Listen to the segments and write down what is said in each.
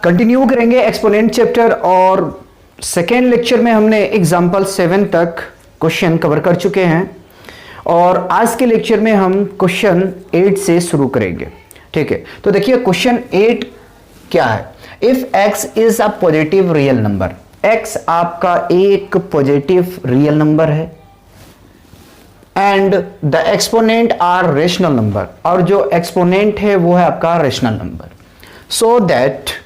Continue करेंगे exponent chapter और second lecture में हमने एग्जाम्पल 7 तक क्वेश्चन कवर कर चुके हैं और आज के लेक्चर में हम क्वेश्चन 8 से शुरू करेंगे। ठीक है, तो देखिए क्वेश्चन 8 क्या है। If x is a positive real number, x आपका एक पॉजिटिव रियल नंबर है and the exponent are rational number, और जो एक्सपोनेंट है वो है आपका rational number, so that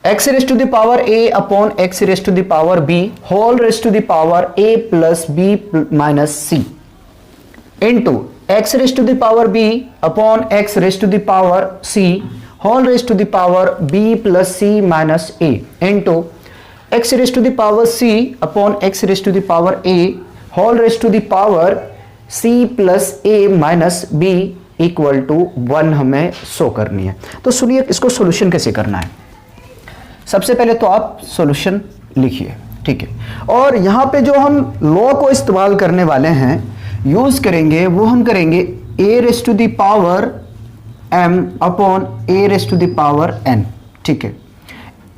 x raised to the power a upon x raised to the power b whole raised to the power a plus b minus c into x raised to the power b upon x raised to the power c whole raised to the power b plus c minus a into x raised to the power c upon x raised to the power a whole raised to the power c plus a minus b equal to 1 हमें show करनी है। तो सुनिए इसको solution कैसे करना है। सबसे पहले तो आप सॉल्यूशन लिखिए, ठीक है, और यहां पे जो हम लॉ को इस्तेमाल करने वाले हैं, यूज करेंगे, वो हम करेंगे a raise to the power m upon a raise to the power n। ठीक है,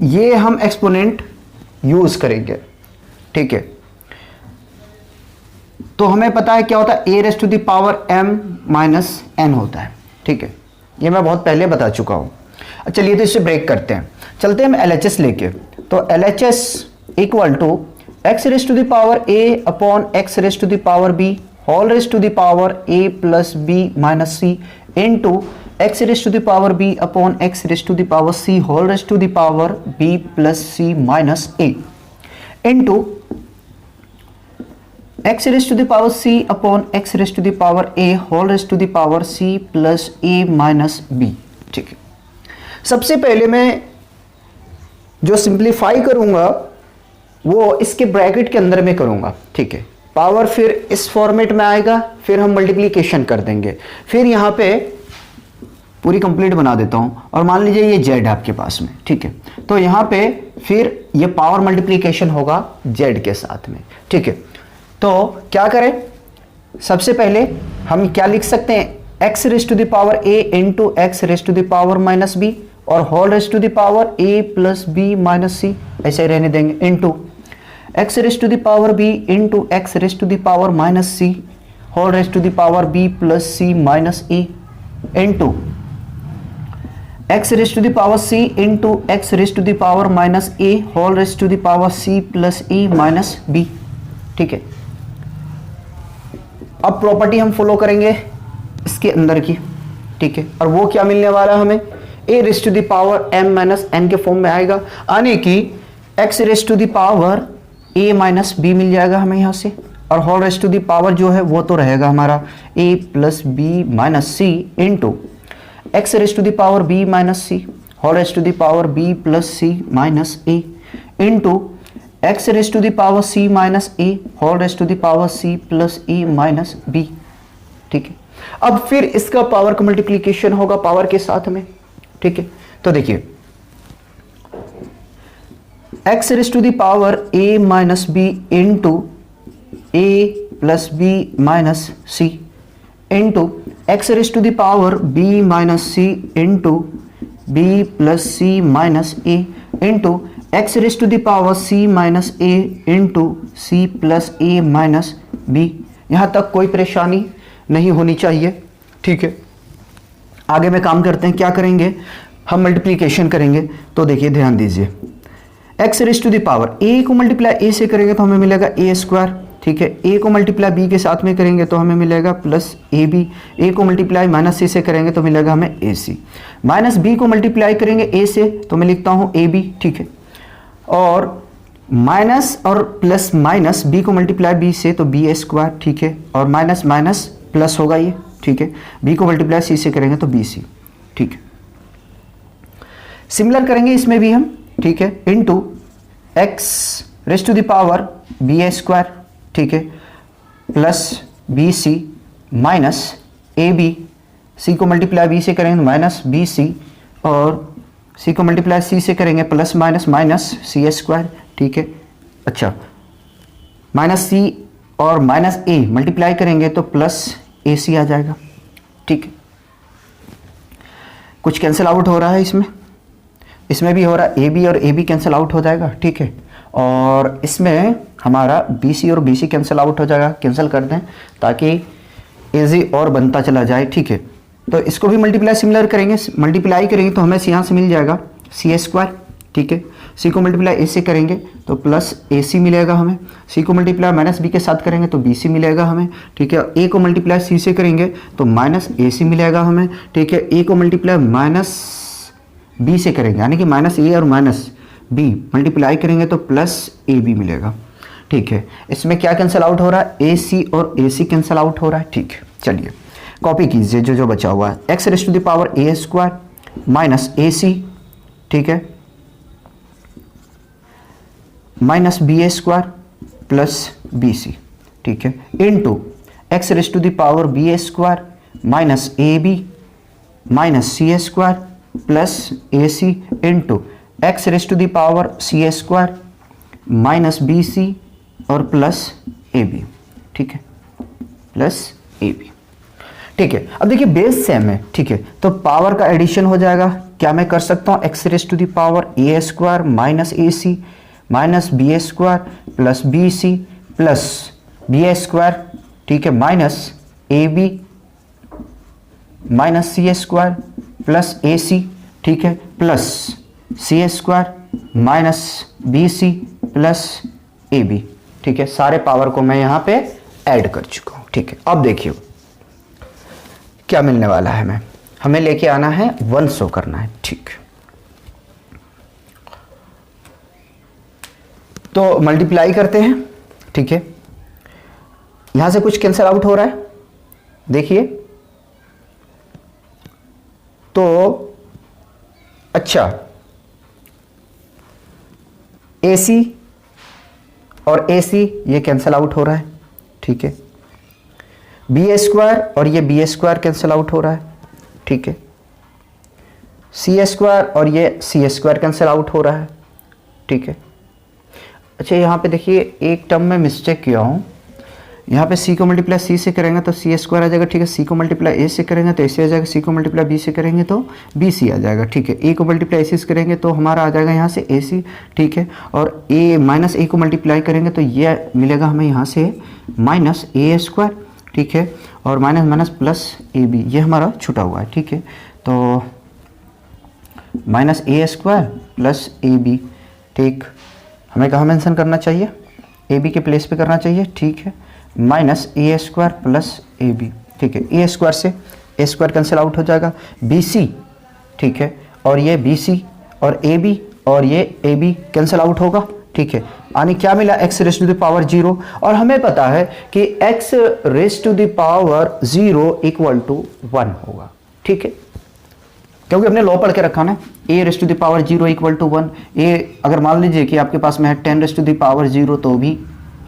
ये हम एक्सपोनेंट यूज करेंगे। ठीक है, तो हमें पता है क्या होता है, a raise to the power m minus n होता है। ठीक है, ये मैं बहुत पहले बता चुका हूं। चलिए तो इसे ब्रेक करते हैं, चलते हैं LHS लेके। तो LHS equal to x raise to the power a upon x raise to the power b whole raise to the power a plus b minus c into x raise to the power b upon x raise to the power c whole raise to the power b plus c minus a into x raise to the power c upon x raise to the power a whole raise to the power c plus a minus b। ठीक है, सबसे पहले मैं जो simplify करूंगा वो इसके bracket के अंदर में करूंगा। ठीक है, पावर फिर इस फॉर्मेट में आएगा, फिर हम मल्टीप्लिकेशन कर देंगे, फिर यहां पे पूरी कंप्लीट बना देता हूं और मान लीजिए ये z आपके पास में। ठीक है, तो यहां पे फिर ये पावर मल्टीप्लिकेशन होगा z के साथ में। ठीक है, तो क्या करें, सबसे पहले हम क्या लिख सकते हैं, x raise to the power a into x raise to the power minus b और whole raise to the power a plus b minus c, ऐसे ही रहने देंगे, into x raise to the power b into x raise to the power minus c whole raise to the power b plus c minus a into x raise to the power c into x raise to the power minus a whole raise to the power c plus a minus b। ठीक है, अब property हम follow करेंगे इसके अंदर की। ठीक है, और वो क्या मिलने वाला है हमें, a raise to the power m minus n के फॉर्म में आएगा, आने की x raise to the power a minus b मिल जाएगा हमें यहाँ से, और whole raise to the power जो है वो तो रहेगा हमारा a plus b minus c into x raise to the power b minus c whole raise to the power b plus c minus a into x raise to the power c minus a whole raise to the power c plus a minus b। ठीक है, अब फिर इसका power का multiplication होगा power के साथ में। ठीक है, तो देखिए x raise to the power a minus b into a plus b minus c into x raise to the power b minus c into b plus c minus a into x raise to the power c minus a into c plus a minus b। यहाँ तक कोई परेशानी नहीं होनी चाहिए। ठीक है, आगे में काम करते हैं, क्या करेंगे, हम मल्टीप्लिकेशन करेंगे। तो देखिए ध्यान दीजिए, x raise to the power a को मल्टीप्लाई a से करेंगे तो हमें मिलेगा a स्क्वायर। ठीक है, a को मल्टीप्लाई b के साथ में करेंगे तो हमें मिलेगा प्लस ab, a को मल्टीप्लाई माइनस c से करेंगे तो मिलेगा हमें ac, माइनस b को मल्टीप्लाई करेंगे a से तो मैं लिखता हूँ ab। ठीक है, और माइनस और प्लस माइनस b को मल्टीप्लाई b से तो b स्क्वायर। ठीक है, और माइनस माइनस प्लस होगा ये। ठीक है, b को मल्टीप्लाई c से करेंगे तो bc। ठीक है, सिमिलर करेंगे इसमें भी हम। ठीक है, into x raise to the power b square. ठीक है, plus bc minus ab, c को मल्टीप्लाई b से करेंगे तो माइनस bc, और c को मल्टीप्लाई c से करेंगे plus minus minus c square. ठीक है, अच्छा, माइनस c और माइनस a मल्टीप्लाई करेंगे तो प्लस ac आ जाएगा। ठीक है, कुछ कैंसिल आउट हो रहा है इसमें, इसमें भी हो रहा है, ए बी और ए बी कैंसिल आउट हो जाएगा, ठीक है। और इसमें हमारा बी सी और बी सी कैंसिल आउट हो जाएगा, कैंसिल कर दें ताकि इजी और बनता चला जाए, ठीक है। तो इसको भी मल्टीप्लाई सिमिलर करेंगे, मल्टीप्लाई करेंगे तो हमें यहाँ से मिल जाएगा सी स्क्वायर, ठीक है। सी को मल्टीप्लाई ए से करेंगे तो प्लस ए सी मिलेगा हमें, सी को मल्टीप्लाई माइनस बी के साथ करेंगे तो बी सी मिलेगा हमें, ठीक है। ए को मल्टीप्लाई सी से करेंगे तो माइनस ए सी मिलेगा हमें, ठीक है। ए को मल्टीप्लाई माइनस बी से करेंगे यानी कि माइनस ए और माइनस बी मल्टीप्लाई करेंगे तो प्लस ए बी मिलेगा, ठीक है। इसमें क्या कैंसिल आउट हो रहा है, ए सी और ए सी कैंसिल आउट हो रहा है, ठीक है। चलिए कॉपी कीजिए जो जो बचा हुआ है, x raise to the power a square minus a c, ठीक है, minus b square plus b c, ठीक है, into x raise to the power b square minus a b minus c square plus a c into x raise to the power c square minus b c और plus a b, ठीक है, plus a b, ठीक है। अब देखिए base same है, ठीक है, तो पावर का एडिशन हो जाएगा। क्या मैं कर सकता हूं, x raise to the power a square minus a c minus b square plus b c plus b square, ठीक है, minus a b minus c square plus a c, ठीक है, plus c square minus b c plus a b, ठीक है। सारे power को मैं यहां पे ऐड कर चुका हूं, ठीक है। अब देखिए क्या मिलने वाला है, हमें लेके आना है 1 शो करना है, ठीक। तो मल्टीप्लाई करते हैं, ठीक है। यहां से कुछ कैंसिल आउट हो रहा है, देखिए तो अच्छा AC और AC ये कैंसिल आउट हो रहा है, ठीक है। बी स्क्वायर और ये बी स्क्वायर कैंसिल आउट हो रहा है, ठीक है। सी स्क्वायर और ये सी स्क्वायर कैंसिल आउट हो रहा है, ठीक है। अच्छा यहाँ पे देखिए एक टर्म में मिस्टेक किया हूँ, यहाँ पे सी को मल्टीप्लाई सी से करेंगे तो सी स्क्वायर आ जाएगा, ठीक है। सी को मल्टीप्लाई ए से करेंगे तो ए सी आ जाएगा, सी को मल्टीप्लाई बी से करेंगे तो बी सी आ जाएगा, ठीक है। ए को मल्टीप्लाई ए सी से करेंगे तो हमारा आ जाएगा यहाँ से ए सी, ठीक है। और ए माइनस ए को मल्टीप्लाई करेंगे तो ये मिलेगा हमें यहाँ से माइनस ए स्क्वायर, ठीक है, और minus minus plus a b, ये हमारा छूटा हुआ है, ठीक है। तो minus a square plus a b, ठीक, हमें कहाँ मेंशन करना चाहिए, ए बी के प्लेस पे करना चाहिए, ठीक है। Minus a square plus a b, ठीक है। ए स्क्वायर से ए स्क्वायर कैंसिल आउट हो जाएगा, बी सी, ठीक है, और ये बी सी और ए बी और ये ए बी कैंसिल आउट होगा, ठीक है। यानी क्या मिला, x raise to the power 0, और हमें पता है कि x raise to the power 0 equal to 1 होगा, ठीक है, क्योंकि हमने लॉ पढ़ के रखा ना, a raise to the power 0 equal to 1। A अगर मान लीजिए कि आपके पास में है 10 रेज टू द पावर 0 तो भी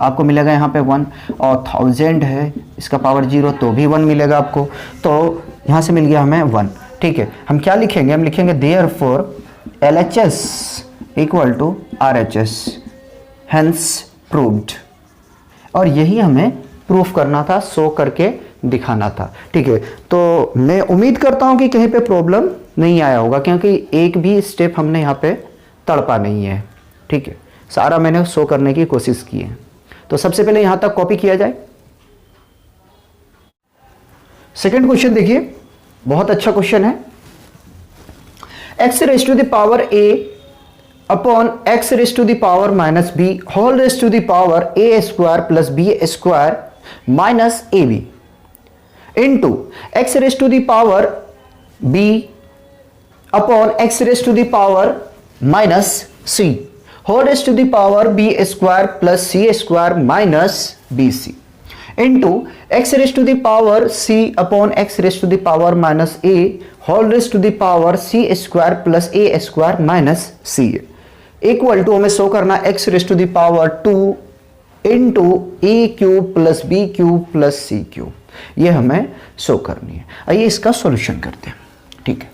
आपको मिलेगा यहाँ पे 1, और 1000 है इसका पावर 0 तो भी 1 मिलेगा आपको, तो यहाँ से मिल गया हमें 1, ठीक है। हम क्या लिखेंगे, हम लिखेंगे therefore LHS equal to RHS, hence proved, और यही हमें प्रूफ करना था, शो करके दिखाना था, ठीक है। तो मैं उम्मीद करता हूं कि कहीं पे प्रॉब्लम नहीं आया होगा, क्योंकि एक भी स्टेप हमने यहाँ पे तड़पा नहीं है, ठीक है, सारा मैंने शो करने की कोशिश की है। तो सबसे पहले यहां तक कॉपी किया जाए। सेकंड क्वेश्चन देखिए, बहुत अच्छा क्वेश्चन है, x raise to the power a upon x raise to the power minus b whole raise to the power a square plus b square minus ab into x raise to the power b upon x raise to the power minus c whole raise to the power b square plus c square minus bc into x raise to the power c upon x raise to the power minus a whole raise to the power c square plus a square minus c equal to हमें show करना x raise to the power 2 into a cube plus b cube plus c cube, ये हमें show करनी है। आइए इसका solution करते हैं, ठीक है।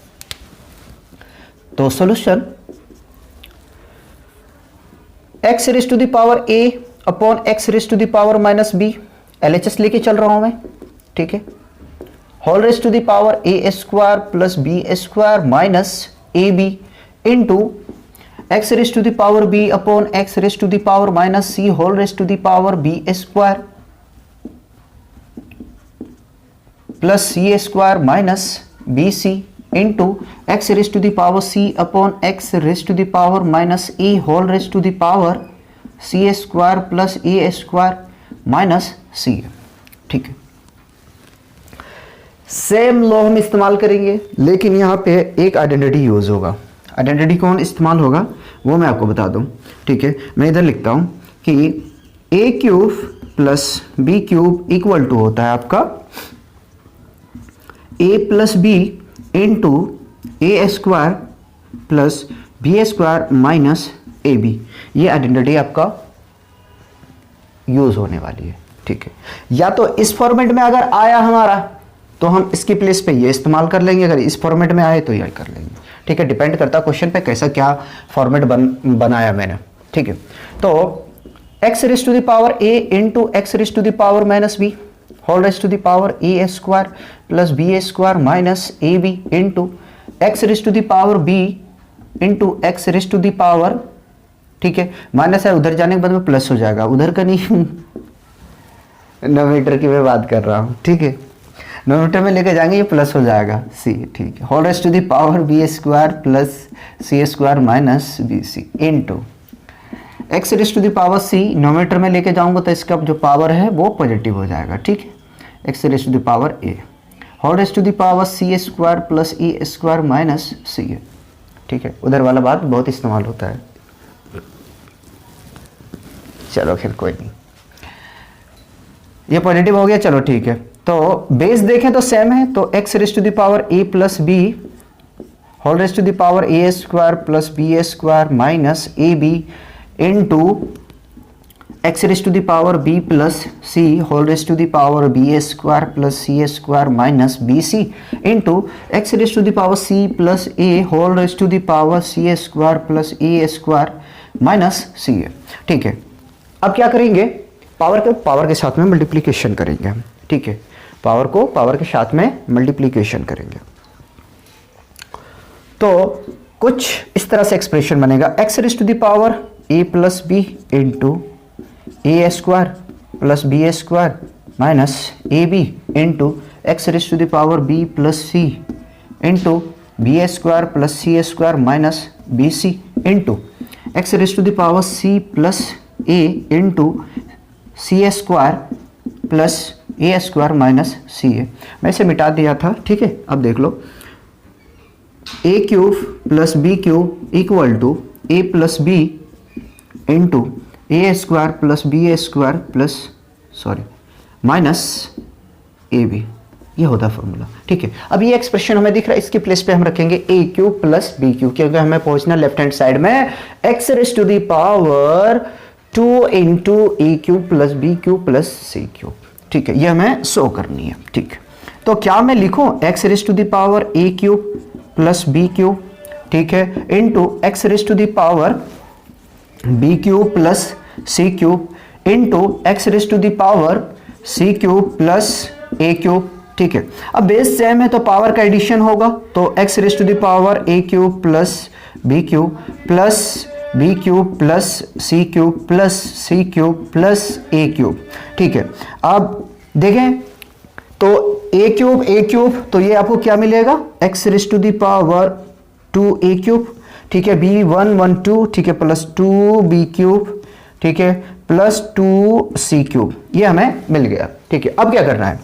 तो solution x raise to the power a upon x raise to the power minus b, LHS लेके चल रहा हूं मैं, ठीक है, whole raise to the power a square plus b square minus ab into x raise to the power b upon x raise to the power minus c whole raise to the power b square plus c square minus b c into x raise to the power c upon x raise to the power minus a whole raise to the power c square plus a square minus c. ठीक है, same law हम इस्तेमाल करेंगे, लेकिन यहां पे एक identity use होगा। आइडेंटिटी कौन इस्तेमाल होगा वो मैं आपको बता दूं। ठीक है, मैं इधर लिखता हूं कि a cube plus b cube equal to होता है आपका a plus b into a square plus b square minus a b. ये आइडेंटिटी आपका यूज होने वाली है। ठीक है, या तो इस फॉर्मेट में अगर आया हमारा तो हम इसकी प्लेस पे ये इस्तेमाल कर लेंगे, अगर इस फॉर्मेट में आए तो ये कर लेंगे। ठीक है, डिपेंड करता क्वेश्चन पे कैसा क्या फॉर्मेट बनाया मैंने। ठीक है, तो x raise to the power a into x raise to the power minus b whole raise to the power a square plus b square minus a b into x raise to the power b into x raise to the power, ठीक है, minus है उधर जाने के बाद में plus हो जाएगा, उधर का नहीं नोमीटर की मैं बात कर रहा हूँ। ठीक है, नोमीटर में लेके जाएंगे ये प्लस हो जाएगा सी। ठीक है, whole raise to the power b square plus c square minus b c into x raise to the power c, numerator में लेके जाऊंगा तो इसका जो पावर है वो पॉजिटिव हो जाएगा। ठीक है, x raise to the power a whole raise to the power c square plus a square minus c है। ठीक है, उधर वाला बात बहुत इस्तेमाल होता है। चलो खैर कोई नहीं, ये पॉजिटिव हो गया। चलो ठीक है, तो बेस देखें तो सेम है, तो x raise to the power a plus b whole raise to the power a square plus b square minus a b into x raise to the power b plus c whole raise to the power b square plus c square minus b c into x raise to the power c plus a whole raise to the power c square plus a square minus c है। ठीक है, अब क्या करेंगे, power के साथ में multiplication करेंगे हम। ठीक है, पावर को पावर के साथ में मल्टीप्लिकेशन करेंगे तो कुछ इस तरह से एक्सप्रेशन बनेगा, x raise to the power a plus b into a square plus b square minus a b into x raise to the power b plus c into b square plus c square minus b c into x raise to the power c plus a into c square plus a square minus c है। मैं इसे मिटा दिया था। ठीक है, अब देख लो, a cube plus b cube equal to a plus b into a square plus b square plus minus a b, ये होता है फॉर्मूला। ठीक है, अब ये एक्सप्रेशन हमें दिख रहा है, इसके प्लेस पे हम रखेंगे a cube plus b cube, क्योंकि हमें पहुंचना लेफ्ट हैंड साइड में x raise to the power 2 into a cube plus b cube plus c cube. ठीक है, ये हमें शो करनी है। ठीक है, तो क्या मैं लिखूं x raise to the power a cube plus b cube, ठीक है, into x raise to the power b cube plus c cube into x raise to the power c cube plus a cube. ठीक है, अब base same है तो power का addition होगा, तो x raise to the power a cube plus b cube plus b cube plus c cube plus c cube plus a cube. ठीक है, अब देखें तो ए क्यूब तो ये आपको क्या मिलेगा, x raise to the power 2 a cube, ठीक है, बी 1 1 2, ठीक है, प्लस 2 बी क्यूब, ठीक है, प्लस 2 सी क्यूब, ये हमें मिल गया। ठीक है, अब क्या करना है,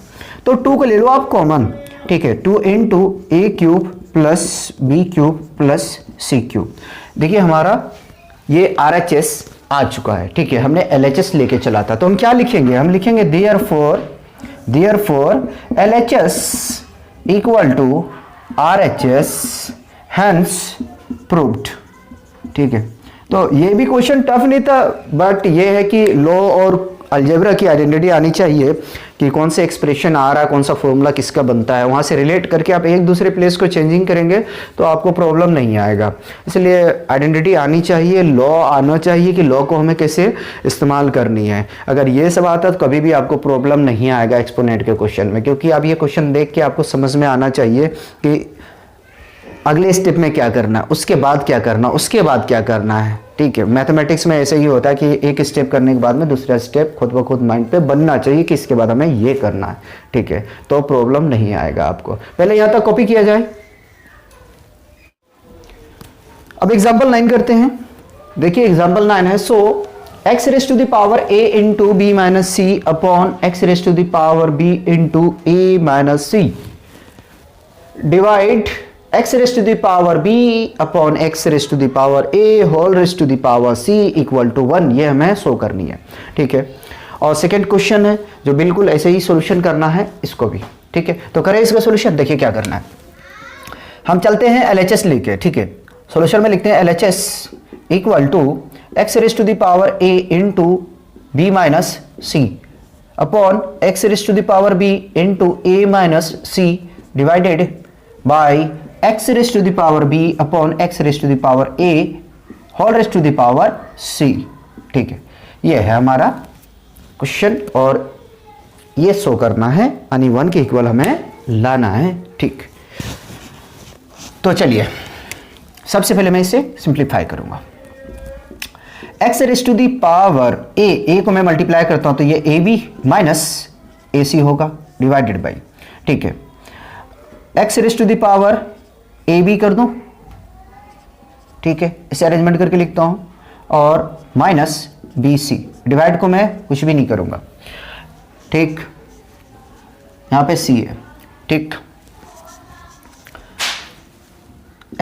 तो 2 को ले लो आप कॉमन। ठीक है, 2 into a cube plus b cube plus c cube. देखिए हमारा ये RHS आ चुका है। ठीक है, हमने LHS लेके चला था, तो हम क्या लिखेंगे, हम लिखेंगे therefore LHS equal to RHS hence proved. ठीक है, तो ये भी क्वेश्चन टफ नहीं था, बट ये है कि लॉ और अलजेब्रा की आइडेंटिटी आनी चाहिए कि कौन से एक्सप्रेशन आ रहा है, कौन सा फॉर्मूला किसका बनता है, वहां से रिलेट करके आप एक दूसरे प्लेस को चेंजिंग करेंगे तो आपको प्रॉब्लम नहीं आएगा। इसलिए आइडेंटिटी आनी चाहिए, लॉ आना चाहिए कि लॉ को हमें कैसे इस्तेमाल करनी है। अगर ये सब आता तो कभी भी आपको प्रॉब्लम नहीं आएगा एक्सपोनेंट के क्वेश्चन में, क्योंकि आप ये क्वेश्चन देख के आपको समझ में आना चाहिए कि अगले स्टेप में क्या करना है, उसके बाद क्या करना, उसके बाद क्या करना है। ठीक है, मैथमेटिक्स में ऐसे ही होता है कि एक स्टेप करने के बाद में दूसरा स्टेप खुद ब खुद माइंड पे बनना चाहिए कि इसके बाद हमें ये करना है। ठीक है, तो प्रॉब्लम नहीं आएगा आपको। पहले यहां तक कॉपी किया जाए। अब एग्जाम्पल 9 करते हैं। देखिए एग्जाम्पल 9 है, so x raise to the power a into b minus c upon x raise to the power b into a minus c divide x raise to the power b upon x raise to the power a whole raise to the power c equal to 1। ये हमें show करनी है। ठीक है, और second question है जो बिल्कुल ऐसे ही सोल्यूशन करना है इसको भी। ठीक है, तो करें इसका सोल्यूशन। देखिए क्या करना है, हम चलते हैं LHS लेके। ठीक है, सोल्यूशन में लिखते हैं LHS equal to x raise to the power a into b minus c upon x raise to the power b into a minus c divided by x raise to the power b upon x raise to the power a whole raise to the power c। ठीक है, ये है हमारा question और ये show करना है, यानी 1 के इक्वल हमें लाना है। ठीक, तो चलिए सबसे पहले मैं इसे सिंप्लीफाई करूंगा। X raise to the power a को मैं मल्टीप्लाई करता हूं तो ये ए बी माइनस ए सी होगा डिवाइडेड बाई, ठीक है, x raise to the power a b कर दूं, ठीक है, इसे अरेंजमेंट करके लिखता हूं, और माइनस बी सी, डिवाइड को मैं कुछ भी नहीं करूंगा, ठीक, यहां पे सी है, ठीक,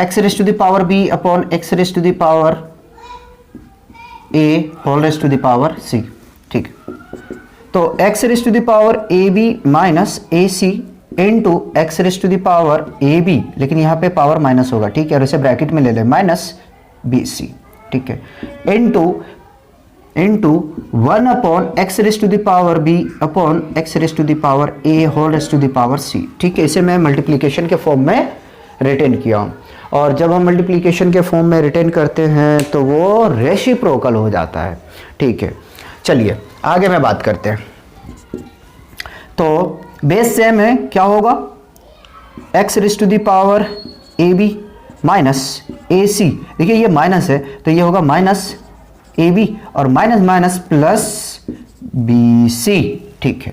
x raise to the power b upon x raise to the power a whole raise to the power c, ठीक, तो x raise to the power a b minus a c into x raise to the power a b, लेकिन यहाँ पे power minus होगा, ठीक है, और इसे ब्रैकेट में ले ले, माइनस बी सी, ठीक है, into 1 upon x raise to the power b upon x raise to the power a whole raise to the power c, ठीक है, इसे मैं मल्टीप्लीकेशन के फॉर्म में रिटेन किया हूँ, और जब हम मल्टीप्लिकेशन के फॉर्म में रिटेन करते हैं तो वो रेसिप्रोकल हो जाता है, ठीक है। चलिए आगे में बात करते हैं, तो बेस सेम है, क्या होगा, x raise to the power a b minus a c, देखिए ये माइनस है तो ये होगा माइनस ए बी और minus minus plus b c, ठीक है,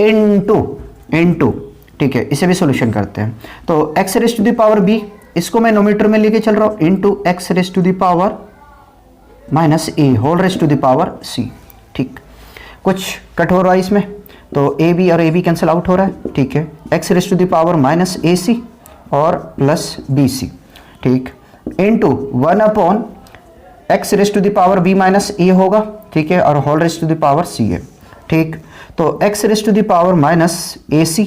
इनटू, ठीक है, इसे भी सॉल्यूशन करते हैं, तो x raise to the power b, इसको मैं नोमीटर में लेके चल रहा हूं, into x raise to the power minus a whole raise to the power c, ठीक, कुछ कट हो रहा है इसमें, तो ए बी और ए बी कैंसिल आउट हो रहा है, ठीक है, x raise to the power minus a c और प्लस बी सी, ठीक, into 1 upon x raise to the power b minus a होगा, ठीक है, और whole raise to the power c है, ठीक, तो x raise to the power minus a c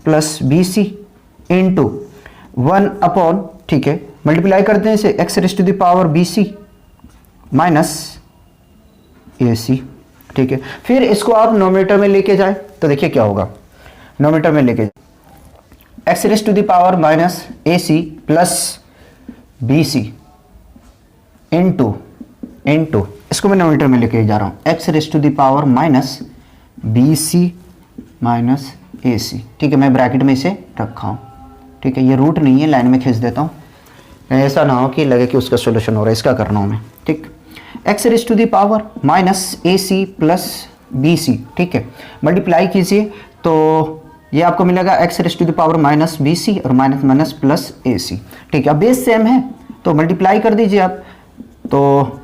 plus b c into 1 upon, ठीक है, मल्टीप्लाई करते हैं इसे, x raise to the power b c minus a c, ठीक है, फिर इसको आप नोमीटर में लेके जाए तो देखिए क्या होगा, नोमीटर में लेके x raise to the power minus a c plus b c into इसको मैं नोमीटर में लेके जा रहा हूँ, x raise to the power minus b c minus a c, ठीक है, मैं ब्रैकेट में इसे रखा हूँ, ठीक है, ये रूट नहीं है, लाइन में खींच देता हूँ, ऐसा ना हो कि लगे कि उसका सॉल्यूशन हो रहा है, इसका करना हूँ मैं, ठीक, x raise to the power minus a c plus b c, ठीक है, मल्टीप्लाई कीजिए तो ये आपको मिलेगा x raise to the power minus b c और minus minus plus a c, ठीक है, अब बेस सेम है तो मल्टीप्लाई कर दीजिए आप, तो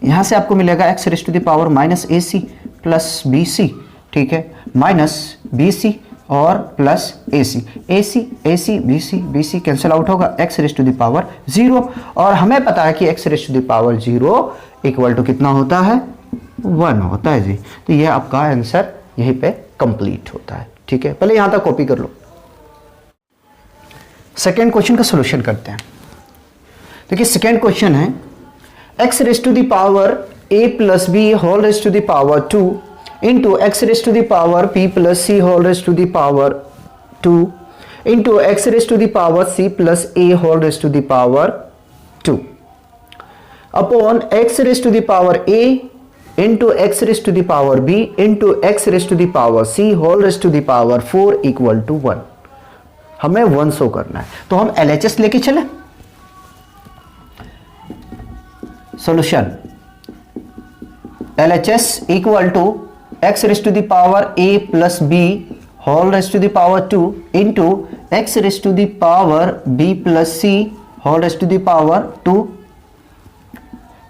यहाँ से आपको मिलेगा x raise to the power minus a c plus b c, ठीक है, माइनस बी सी और plus a c b c cancel out होगा, x raise to the power 0, और हमें पता है कि x raise to the power 0 equal to कितना होता है, 1 होता है जी, तो ये आपका आंसर यहीं पे कंप्लीट होता है, ठीक है, पहले यहां तक कॉपी कर लो। सेकेंड क्वेश्चन का सोल्यूशन करते हैं। देखिए सेकेंड क्वेश्चन है, x raise to the power a plus b whole raise to the power 2 into x raised to the power p plus c whole raised to the power 2 into x raised to the power c plus a whole raised to the power 2 upon x raised to the power a into x raised to the power b into x raised to the power c whole raised to the power 4 equal to 1। हमें 1 show करना है, तो हम LHS लेके चले। Solution LHS equal to x raise to the power a plus b whole raise to the power 2 into x raise to the power b plus c whole raise to the power 2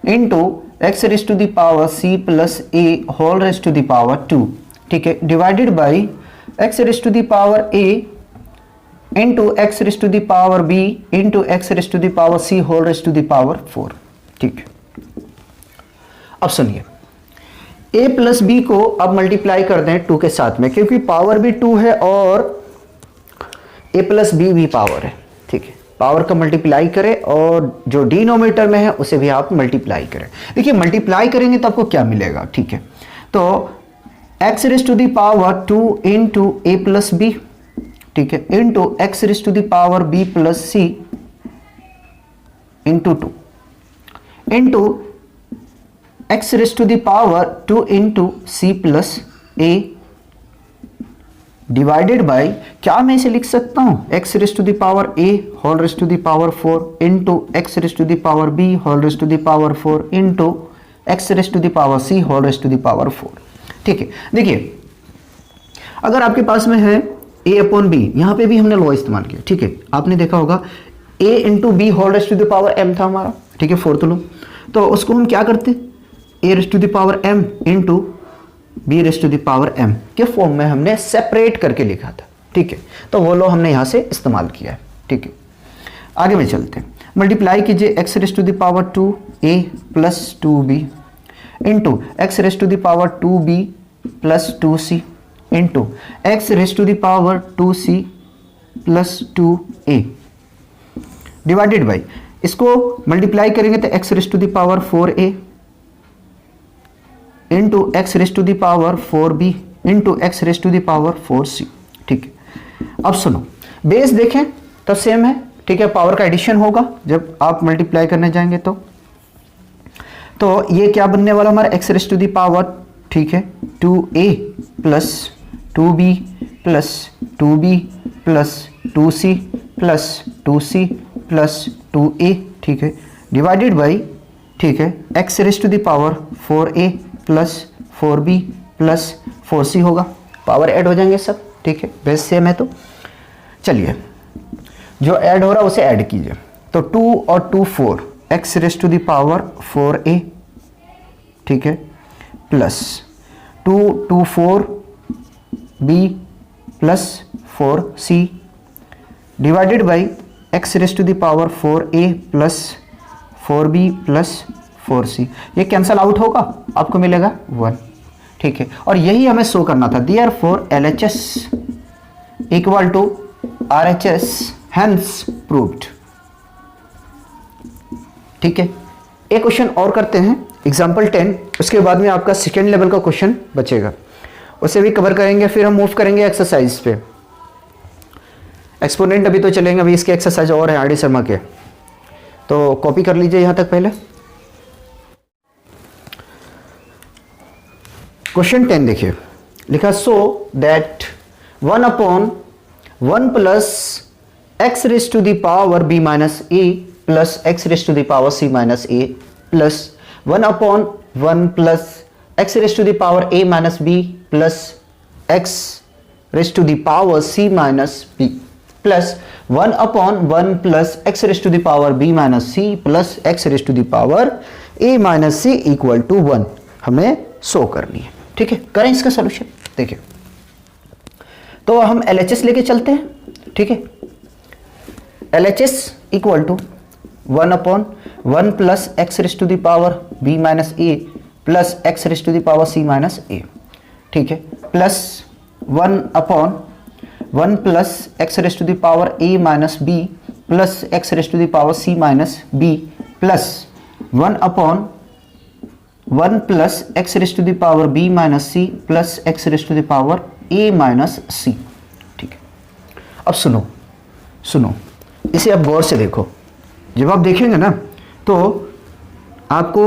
into x raise to the power c plus a whole raise to the power 2, ठीक है, divided by x raise to the power a into x raise to the power b into x raise to the power c whole raise to the power 4, ठीक है। अब सुनिए, a plus B को अब multiply कर दें 2 के साथ में, क्योंकि पावर भी 2 है और a प्लस बी भी पावर है, ठीक है। पावर का मल्टीप्लाई करें और जो डिनोमिनेटर में है उसे भी आप मल्टीप्लाई करें। देखिए मल्टीप्लाई करेंगे तो आपको क्या मिलेगा, ठीक है। तो x raise to the power 2 into a plus b, ठीक है, into x raise to the power b plus c into 2 into x raise to the power 2 into c plus a divided by, क्या मैं इसे लिख सकता हूं, x raise to the power a whole raise to the power 4 into x raise to the power b whole raise to the power 4 into x raise to the power c whole raise to the power 4, ठीक है। देखिए अगर आपके पास में है a upon b, यहां पे भी हमने लॉ इस्तेमाल किया, ठीक है। आपने देखा होगा a into b whole raise to the power m था हमारा, ठीक है, फोर्थ लॉ। तो उसको हम क्या करते, a raise to the power m into b raise to the power m के फॉर्म में हमने सेपरेट करके लिखा था, ठीक है। तो वो लो हमने यहां से इस्तेमाल किया है, ठीक है। आगे में चलते हैं, मल्टीप्लाई कीजिए x raise to the power 2a plus 2b into x raise to the power 2b plus 2c into x raise to the power 2c plus 2a divided by, इसको मल्टीप्लाई करेंगे तो x raise to the power 4a into x raise to the power 4b into x raise to the power 4c, ठीक है। अब सुनो, base देखें तो same है, ठीक है, पावर का एडिशन होगा जब आप मल्टीप्लाई करने जाएंगे तो ये क्या बनने वाला हमारा x raise to the power, ठीक है, 2a plus 2b plus 2b plus 2c plus 2c plus 2a, ठीक है, डिवाइडेड बाई, ठीक है, x raise to the power 4a plus 4b plus 4c होगा, पावर ऐड हो जाएंगे सब, ठीक है, बेस सेम है। तो चलिए जो ऐड हो रहा है उसे ऐड कीजिए, तो 2 और 2 4, x raise to the power 4a, ठीक है, plus 2 2 4b plus 4c divided by x raise to the power 4a plus 4b plus 4c, ये कैंसल आउट होगा, आपको मिलेगा 1, ठीक है। और यही हमें शो करना था, therefore LHS equal to RHS hence proved, ठीक है। एक क्वेश्चन और करते हैं, एग्जांपल 10, उसके बाद में आपका सेकेंड लेवल का क्वेश्चन बचेगा, उसे भी कवर करेंगे, फिर हम मूव करेंगे एक्सरसाइज पे। एक्सपोनेंट अभी तो चलेंगे, अभी इसके एक्सरसाइज और है RD शर्मा के, तो कॉपी कर लीजिए यहां तक पहले। क्वेश्चन 10 देखिए, लिखा so that 1 upon 1 plus x raise to the power b minus a plus x raise to the power c minus a plus 1 upon 1 plus x raise to the power a minus b plus x raise to the power c minus b plus 1 upon 1 plus x raise to the power b minus c plus x raise to the power a minus c equal to 1 हमें show करनी है, ठीक है। करें इसका solution, देखिए तो हम LHS लेके चलते हैं, ठीक है। LHS equal to 1 upon 1 plus x raise to the power b minus a plus x raise to the power c minus a, ठीक है, plus 1 upon 1 plus x raise to the power a minus b plus x raise to the power c minus b plus 1 upon 1 plus x raise to the power b minus c plus x raise to the power a minus c, ठीक है। अब सुनो इसे आप गौर से देखो, जब आप देखेंगे ना तो आपको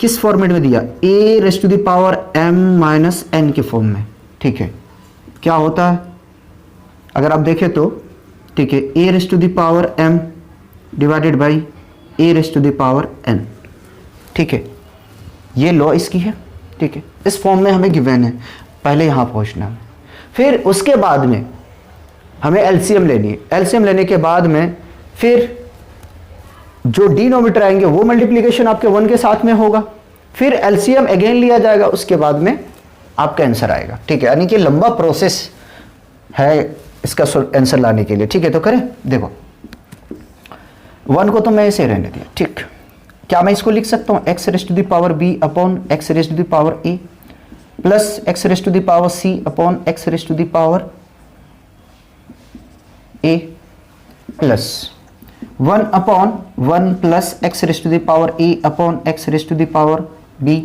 किस फॉर्मेट में दिया, a raise to the power m minus n के फॉर्म में, ठीक है। क्या होता है अगर आप देखें तो ठीक है, a raise to the power m divided by a raise to the power n। ठीक है, ये लॉ इसकी है। ठीक है, इस फॉर्म में हमें गिवन है, पहले यहाँ पहुँचना है। फिर उसके बाद में हमें एलसीएम लेनी है। एलसीएम लेने के बाद में फिर जो डिनोमिनेटर आएंगे वो मल्टीप्लिकेशन आपके 1 के साथ में होगा, फिर एलसीएम अगेन लिया जाएगा, उसके बाद में आपका आंसर आएगा। ठीक है, यानी कि लंबा प्रोसेस है इसका आंसर लाने के लिए। ठीक है, तो करें, देखो 1 को तो मैं ऐसे रहने दिया। ठीक, क्या मैं इसको लिख सकता हूँ x rest to the power b upon x rest to the power a plus x rest to the power c upon x rest to the power a plus 1 upon 1 plus x rest to the power a upon x rest to the power b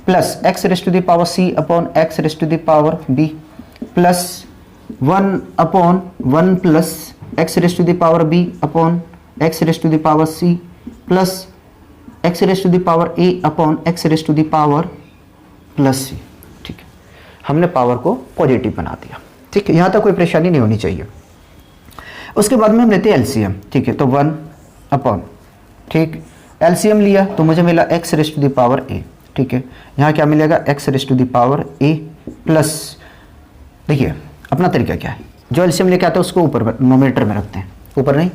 plus x rest to the power c upon x rest to the power b plus 1 upon 1 plus x rest to the power b upon x rest to the power c plus x rest to the power a upon x rest to the power plus c. ठीक है, हमने power को positive बना दिया। ठीक है, यहाँ तक कोई परेशानी नहीं होनी चाहिए। उसके बाद में हम लेते हैं एलसीएम। ठीक है, तो 1 अपॉन, ठीक, एलसीएम लिया तो मुझे मिला x rest to the power a. ठीक है, यहाँ क्या मिलेगा x rest to the power a plus, देखिए अपना तरीका क्या है, जो एलसीएम लेके आते हैं उसको ऊपर नोमिनेटर में रखते हैं, ऊपर नहीं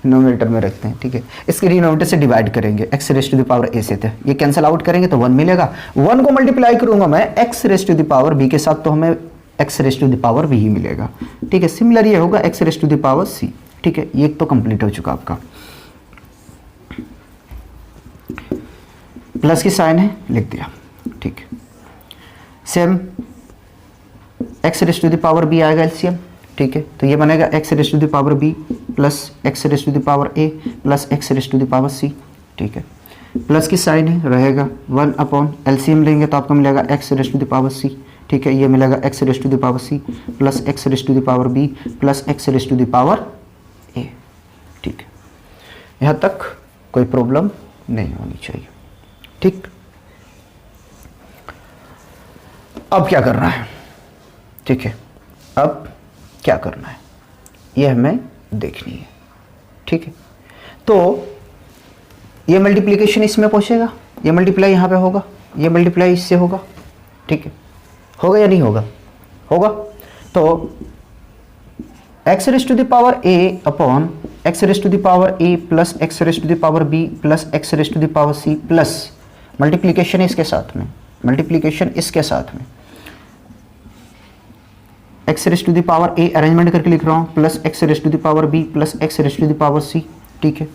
नोमिनेटर में रखते हैं। ठीक है, इसके डिनोमिनेटर से डिवाइड करेंगे x rest to the power a से, थे ये कैंसिल आउट करेंगे तो 1 मिलेगा। 1 को मल्टीप्लाई करूंगा मैं x rest to the power b के साथ, तो हमें x rest to the power b ही मिलेगा। ठीक है, सिमिलर ये होगा x rest to the power c. ठीक है, ये तो कंप्लीट हो चुका आपका, प्लस की साइन है लिख दिया। ठीक है, same x rest to the power b आएगा एलसीएम। ठीक है, तो ये बनेगा x rest to the power b plus x rest to the power a plus x rest to the power c. ठीक है, प्लस की साइन है रहेगा 1 अपॉन एलसीएम लेंगे तो आपको मिलेगा x rest to the power c. ठीक है, ये मिलेगा x rest to the power c plus x rest to the power b plus x rest to the power a. ठीक है, यहाँ तक कोई प्रॉब्लम नहीं होनी चाहिए। ठीक, अब क्या करना है? ठीक है, अब क्या करना है ये हमें देखनी है। ठीक है, तो ये मल्टीप्लिकेशन इसमें पहुंचेगा, ये मल्टीप्लाई यहाँ पे होगा, ये मल्टीप्लाई इससे होगा। ठीक है, होगा या नहीं होगा? होगा। तो x rest to the power a upon x rest to the power a plus x rest to the power b plus x rest to the power c plus multiplication इसके साथ में, मल्टीप्लिकेशन इसके साथ में x rest to the power a arrangement करके लिख रहा हूँ plus x rest to the power b plus x rest to the power c. ठीक है,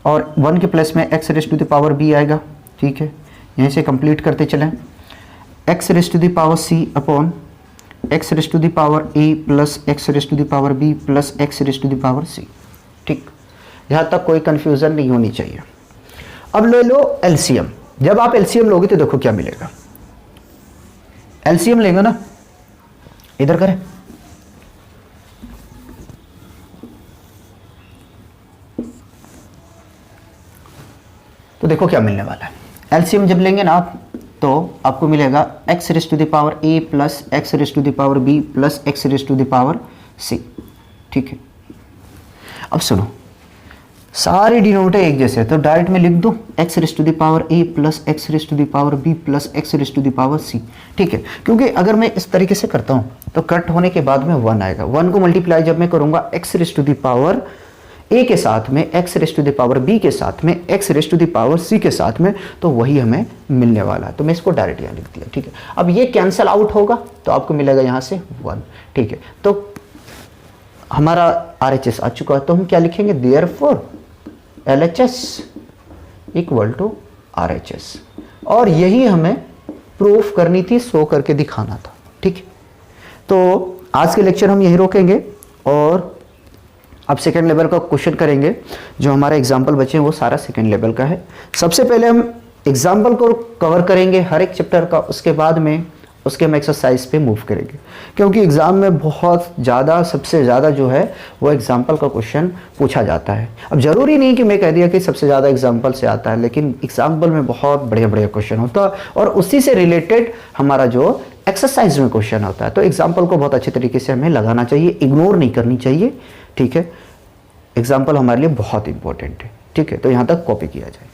और 1 के प्लस में x rest to the power b आएगा। ठीक है, यहीं से कंप्लीट करते चलें, x rest to the power c upon x rest to the power a plus x rest to the power b plus x rest to the power c. ठीक, यहाँ तक कोई कन्फ्यूज़न नहीं होनी चाहिए। अब ले लो एलसीएम। जब आप एलसीएम लोगे तो देखो क्या मिलेगा। एलसीएम लेंगे ना, इधर करें, तो देखो क्या मिलने वाला है। एलसीएम जब लेंगे ना आप तो आपको मिलेगा x rest to the power a plus x rest to the power b plus x rest to the power c. ठीक है, अब सुनो, सारे डिनोमिनेटर एक जैसे है तो डायरेक्ट में लिख दूं x rest to the power a plus x rest to the power b plus x rest to the power c. ठीक है, क्योंकि अगर मैं इस तरीके से करता हूं तो कट होने के बाद में 1 आएगा। 1 को मल्टीप्लाई जब मैं करूंगा x rest to the power a के साथ में, x rest to the power b के साथ में, x rest to the power c के साथ में, तो वही हमें मिलने वाला है। तो मैं इसको डायरेक्ट यहाँ लिख दिया। ठीक है, अब ये कैंसिल आउट होगा तो आपको मिलेगा यहाँ से 1। ठीक है, तो हमारा RHS आ चुका है, तो हम क्या लिखेंगे, therefore LHS equal to RHS, और यही हमें प्रूफ करनी थी, शो करके दिखाना था। ठीक है, तो आज के लेक्चर हम यहीं रोकेंगे और अब सेकेंड लेवल का क्वेश्चन करेंगे। जो हमारा एग्जाम्पल बचे हैं वो सारा सेकेंड लेवल का है। सबसे पहले हम एग्जाम्पल को कवर करेंगे हर एक चैप्टर का, उसके बाद में उसके हम एक्सरसाइज पे मूव करेंगे, क्योंकि एग्ज़ाम में बहुत ज़्यादा, सबसे ज़्यादा जो है वो एग्जाम्पल का क्वेश्चन पूछा जाता है। अब ज़रूरी नहीं कि मैं कह दिया कि सबसे ज़्यादा एग्जाम्पल से आता है, लेकिन एग्जाम्पल में बहुत बढ़िया बढ़िया क्वेश्चन होता है और उसी से रिलेटेड हमारा जो एक्सरसाइज में क्वेश्चन होता है, तो एग्जाम्पल को बहुत अच्छे तरीके से हमें लगाना चाहिए, इग्नोर नहीं करनी चाहिए, ठीक है। एग्जाम्पल हमारे लिए बहुत इंपॉर्टेंट है, ठीक है। तो यहाँ तक कॉपी किया जाए।